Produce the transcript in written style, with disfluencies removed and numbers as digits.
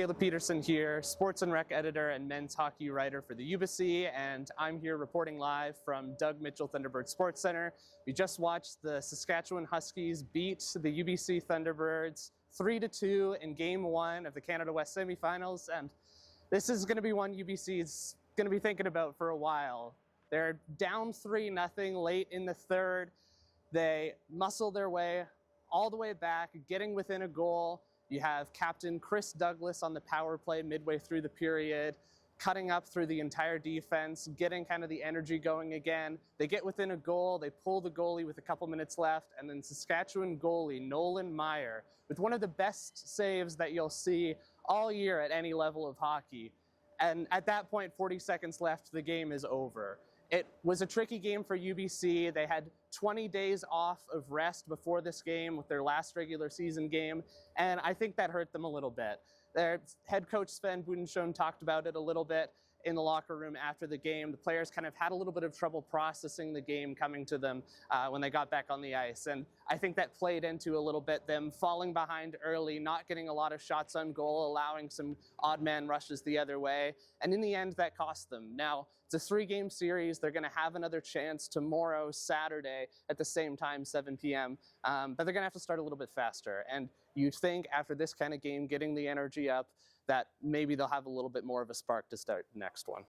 Peterson here, sports and rec editor and men's hockey writer for the Ubyssey, and I'm here reporting live from Doug Mitchell Thunderbird Sports Center. We just watched the Saskatchewan Huskies beat the UBC Thunderbirds 3-2 in Game 1 of the Canada West semifinals, and this is going to be one UBC is going to be thinking about for a while. They're down 3-0 late in the third. They muscle their way all the way back, getting within a goal. You have Captain Chris Douglas on the power play midway through the period, cutting up through the entire defense, getting kind of the energy going again. They get within a goal, they pull the goalie with a couple minutes left, and then Saskatchewan goalie Nolan Maier, with one of the best saves that you'll see all year at any level of hockey. And at that point, 40 seconds left, the game is over. It was a tricky game for UBC. They had 20 days off of rest before this game with their last regular season game, and I think that hurt them a little bit. Their head coach Sven Budenschön talked about it a little bit in the locker room after the game. The players kind of had a little bit of trouble processing the game coming to them when they got back on the ice, and I think that played into a little bit them falling behind early, not getting a lot of shots on goal, allowing some odd man rushes the other way, and in the end that cost them. Now, it's a 3-game series. They're going to have another chance tomorrow, Saturday, at the same time, 7 p.m., but they're going to have to start a little bit faster, and you'd think after this kind of game, getting the energy up, that maybe they'll have a little bit more of a spark to start the next one.